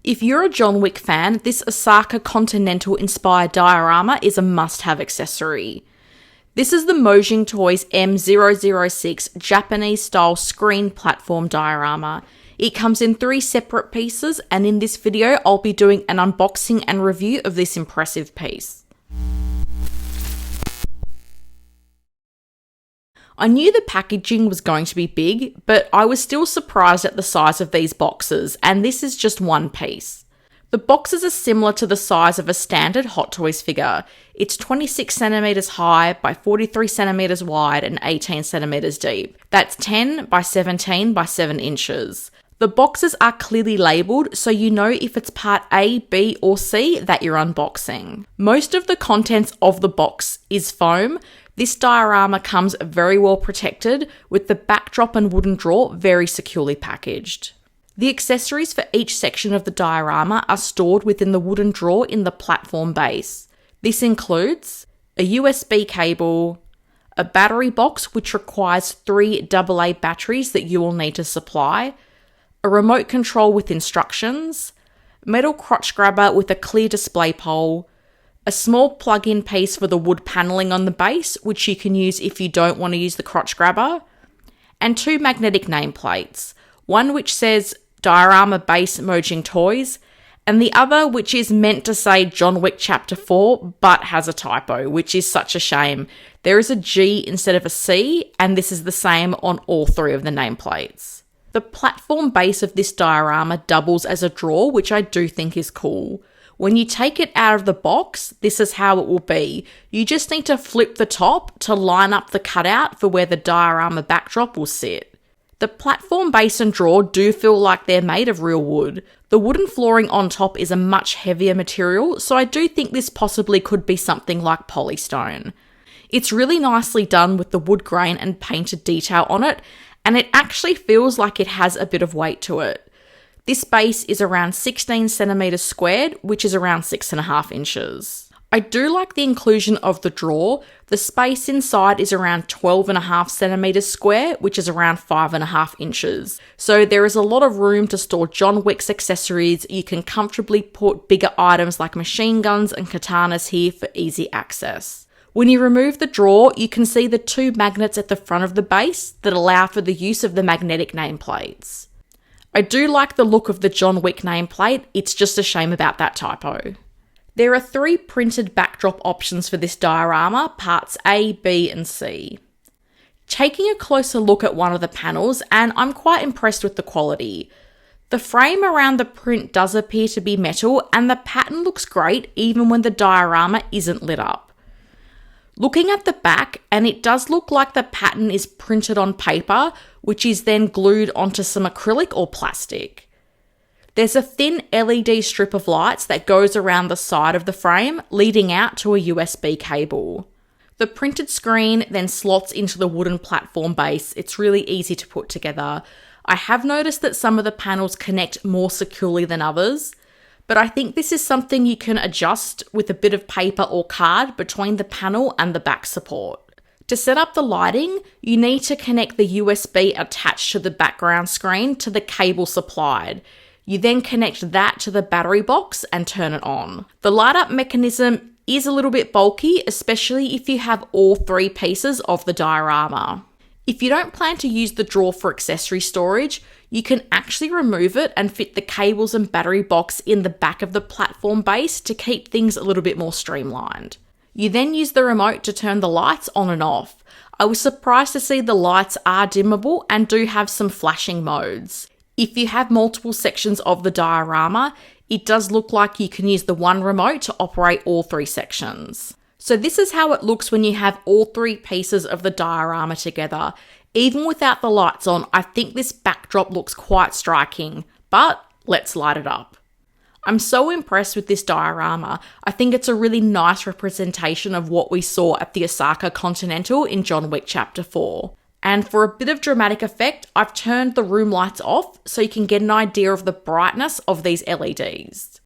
If you're a John Wick fan, this Osaka Continental inspired diorama is a must-have accessory. This is the Mojing Toys M006 Japanese-style screen platform diorama. It comes in 3 separate pieces, and in this video, I'll be doing an unboxing and review of this impressive piece. I knew the packaging was going to be big, but I was still surprised at the size of these boxes, and this is just one piece. The boxes are similar to the size of a standard Hot Toys figure. It's 26 centimeters high by 43 centimeters wide and 18 centimeters deep. That's 10 by 17 by 7 inches. The boxes are clearly labelled, so you know if it's part A, B, or C that you're unboxing. Most of the contents of the box is foam. This diorama comes very well protected, with the backdrop and wooden drawer very securely packaged. The accessories for each section of the diorama are stored within the wooden drawer in the platform base. This includes a USB cable, a battery box which requires 3 AA batteries that you will need to supply, a remote control with instructions, metal crotch grabber with a clear display pole, a small plug-in piece for the wood panelling on the base, which you can use if you don't want to use the crotch grabber, and 2 magnetic nameplates, one which says Diorama Base Mojing Toys, and the other which is meant to say John Wick Chapter 4, but has a typo, which is such a shame. There is a G instead of a C, and this is the same on all 3 of the nameplates. The platform base of this diorama doubles as a drawer, which I do think is cool. When you take it out of the box, this is how it will be. You just need to flip the top to line up the cutout for where the diorama backdrop will sit. The platform base and drawer do feel like they're made of real wood. The wooden flooring on top is a much heavier material, so I do think this possibly could be something like polystone. It's really nicely done with the wood grain and painted detail on it, and it actually feels like it has a bit of weight to it. This base is around 16 centimeters squared, which is around 6.5 inches. I do like the inclusion of the drawer. The space inside is around 12.5 centimeters square, which is around 5.5 inches. So there is a lot of room to store John Wick's accessories. You can comfortably put bigger items like machine guns and katanas here for easy access. When you remove the drawer, you can see the 2 magnets at the front of the base that allow for the use of the magnetic nameplates. I do like the look of the John Wick nameplate, it's just a shame about that typo. There are 3 printed backdrop options for this diorama, parts A, B and C. Taking a closer look at one of the panels, and I'm quite impressed with the quality. The frame around the print does appear to be metal, and the pattern looks great even when the diorama isn't lit up. Looking at the back, and it does look like the pattern is printed on paper, which is then glued onto some acrylic or plastic. There's a thin LED strip of lights that goes around the side of the frame, leading out to a USB cable. The printed screen then slots into the wooden platform base. It's really easy to put together. I have noticed that some of the panels connect more securely than others, but I think this is something you can adjust with a bit of paper or card between the panel and the back support. To set up the lighting, you need to connect the USB attached to the background screen to the cable supplied. You then connect that to the battery box and turn it on. The light up mechanism is a little bit bulky, especially if you have all 3 pieces of the diorama. If you don't plan to use the drawer for accessory storage, you can actually remove it and fit the cables and battery box in the back of the platform base to keep things a little bit more streamlined. You then use the remote to turn the lights on and off. I was surprised to see the lights are dimmable and do have some flashing modes. If you have multiple sections of the diorama, it does look like you can use the one remote to operate all 3 sections. So this is how it looks when you have all 3 pieces of the diorama together. Even without the lights on, I think this backdrop looks quite striking, but let's light it up. I'm so impressed with this diorama. I think it's a really nice representation of what we saw at the Osaka Continental in John Wick Chapter 4. And for a bit of dramatic effect, I've turned the room lights off so you can get an idea of the brightness of these LEDs.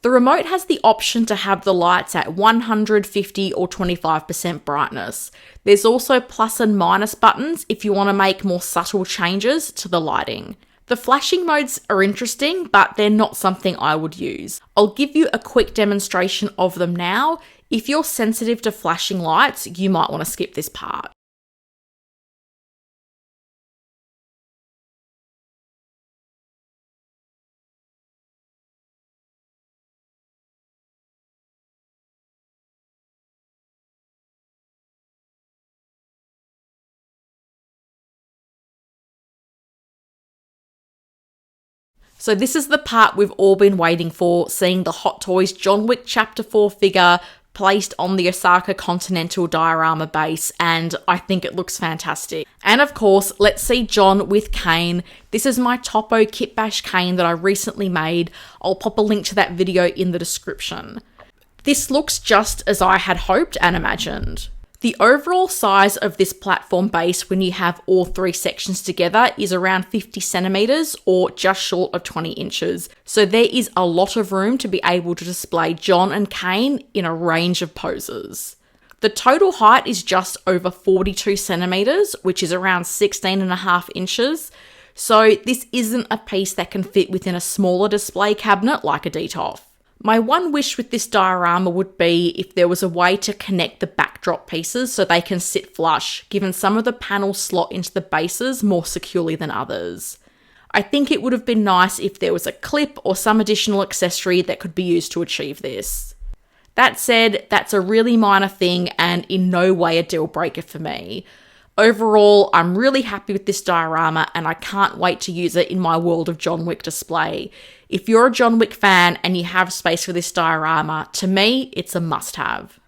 The remote has the option to have the lights at 100, 50 or 25% brightness. There's also plus and minus buttons if you want to make more subtle changes to the lighting. The flashing modes are interesting, but they're not something I would use. I'll give you a quick demonstration of them now. If you're sensitive to flashing lights, you might want to skip this part. So this is the part we've all been waiting for, seeing the Hot Toys John Wick Chapter 4 figure placed on the Osaka Continental diorama base, and I think it looks fantastic. And of course, let's see John with Caine. This is my Topo Kit Bash Caine that I recently made. I'll pop a link to that video in the description. This looks just as I had hoped and imagined. The overall size of this platform base when you have all three sections together is around 50 centimeters or just short of 20 inches. So there is a lot of room to be able to display John and Caine in a range of poses. The total height is just over 42 centimeters, which is around 16.5 inches. So this isn't a piece that can fit within a smaller display cabinet like a DTOF. My one wish with this diorama would be if there was a way to connect the backdrop pieces so they can sit flush, given some of the panels slot into the bases more securely than others. I think it would have been nice if there was a clip or some additional accessory that could be used to achieve this. That said, that's a really minor thing and in no way a deal breaker for me. Overall, I'm really happy with this diorama and I can't wait to use it in my World of John Wick display. If you're a John Wick fan and you have space for this diorama, to me, it's a must-have.